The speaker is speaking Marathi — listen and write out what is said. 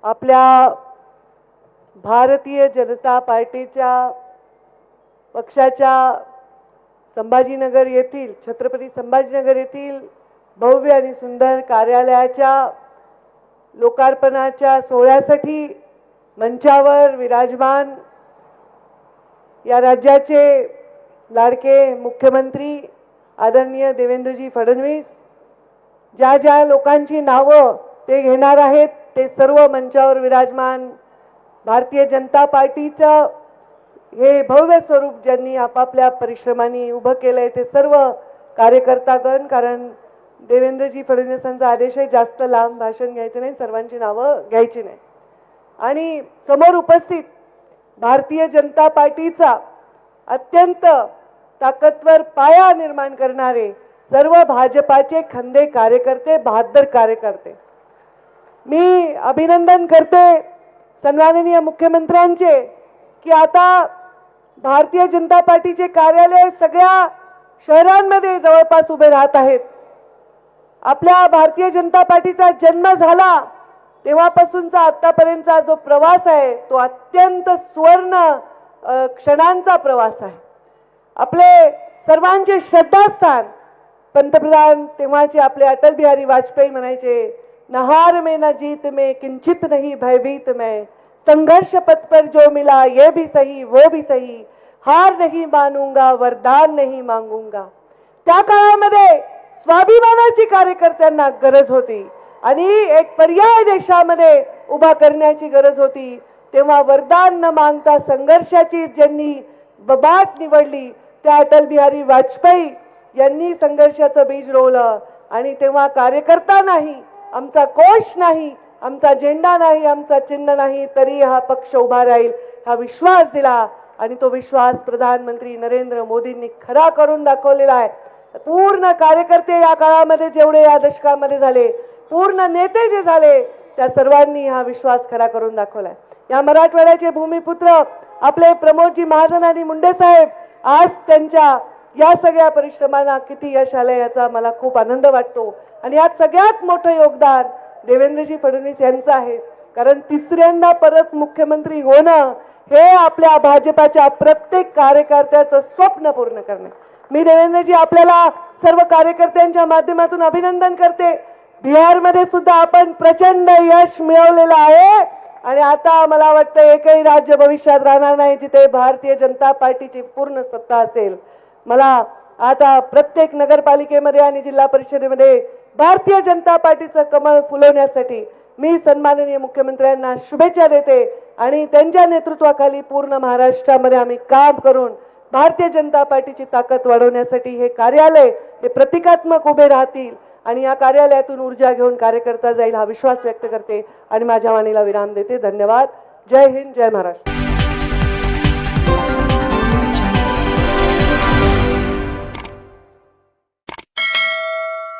आपल्या भारतीय जनता पार्टीच्या पक्षाच्या संभाजीनगर येथील छत्रपती संभाजीनगर येथील भव्य आणि सुंदर कार्यालयाच्या लोकार्पणाच्या सोहळ्यासाठी मंचावर विराजमान या राज्याचे लाडके मुख्यमंत्री आदरणीय देवेंद्रजी फडणवीस ज्या ज्या लोकांची नावं ते घेणार आहेत ते सर्व मंचावर विराजमान भारतीय जनता पार्टीचं हे भव्य स्वरूप ज्यांनी आपापल्या परिश्रमांनी उभं केलंय ते सर्व कार्यकर्तागण, कारण देवेंद्रजी फडणवीसांचा आदेश आहे जास्त लांब भाषण घ्यायचं नाही, सर्वांची नावं घ्यायची नाही। आणि समोर उपस्थित भारतीय जनता पार्टीचा अत्यंत ताकदवर पाया निर्माण करणारे सर्व भाजपाचे खंदे कार्यकर्ते, बहादर कार्यकर्ते, मी अभिनंदन करते सन्माननीय मुख्यमंत्र्यांचे की आता भारतीय जनता पार्टीचे कार्यालय सगळ्या शहरांमध्ये जवळपास उभे राहत आहेत। आपल्या भारतीय जनता पार्टीचा जन्म झाला तेव्हापासूनचा आतापर्यंतचा जो प्रवास आहे तो अत्यंत सुवर्ण क्षणांचा प्रवास आहे। आपले सर्वांचे श्रद्धास्थान पंतप्रधान तेव्हाचे आपले अटल बिहारी वाजपेयी म्हणायचे, न हार में न जीत में किंचित नहीं भयभीत में, संघर्ष पथ पर जो मिला ये भी सही वो भी सही, हार नहीं मानूंगा वरदान नहीं मांगूंगा। त्या काळामध्ये स्वाभिमानाची कार्यकर्त्यांना गरज होती आणि एक पर्याय देशामध्ये उभा करण्याची गरज होती। तेव्हा वरदान न मागता संघर्षाची ज्यांनी बाट निवडली त्या अटल बिहारी वाजपेयी यांनी संघर्षाचं बीज रोवलं आणि तेव्हा कार्यकर्ता नाही, आमचा कोश नाही, आमचा झेंडा नाही, आमचा चिन्ह नाही, तरी हा पक्ष उभा राहील हा विश्वास दिला आणि तो विश्वास प्रधानमंत्री नरेंद्र मोदींनी खरा करून दाखवलेला आहे। पूर्ण कार्यकर्ते या काळामध्ये जेवढे या दशकामध्ये झाले, पूर्ण नेते जे झाले त्या सर्वांनी हा विश्वास खरा करून दाखवलाय। या मराठवाड्याचे भूमिपुत्र आपले प्रमोदजी महाजन आणि मुंडे साहेब आज त्यांच्या या सगळ्या परिश्रमांना किती यश आले याचा मला खूप आनंद वाटतो आणि यात सगळ्यात मोठं योगदान देवेंद्रजी फडणवीस यांचं आहे, कारण तिसऱ्यांदा परत मुख्यमंत्री होणं हे आपल्या भाजपाच्या प्रत्येक कार्यकर्त्याचं स्वप्न पूर्ण करणे। मी देवेंद्रजी आपल्याला सर्व कार्यकर्त्यांच्या माध्यमातून अभिनंदन करते। बिहारमध्ये सुद्धा आपण प्रचंड यश मिळवलेलं आहे आणि आता मला वाटतं एकही राज्य भविष्यात राहणार नाही जिथे भारतीय जनता पार्टीची पूर्ण सत्ता असेल। मला आता प्रत्येक नगरपालिकेमध्ये आणि जिल्हा परिषदेमध्ये भारतीय जनता पार्टीचं कमळ फुलवण्यासाठी मी सन्माननीय मुख्यमंत्र्यांना शुभेच्छा देते आणि त्यांच्या नेतृत्वाखाली पूर्ण महाराष्ट्रामध्ये आम्ही काम करून भारतीय जनता पार्टीची ताकद वाढवण्यासाठी हे कार्यालय हे प्रतिकात्मक उभे राहतील आणि या कार्यालयातून ऊर्जा घेऊन कार्यकर्ता जाईल हा विश्वास व्यक्त करते आणि माझ्या वाणीला विराम देते। धन्यवाद। जय हिंद, जय महाराष्ट्र।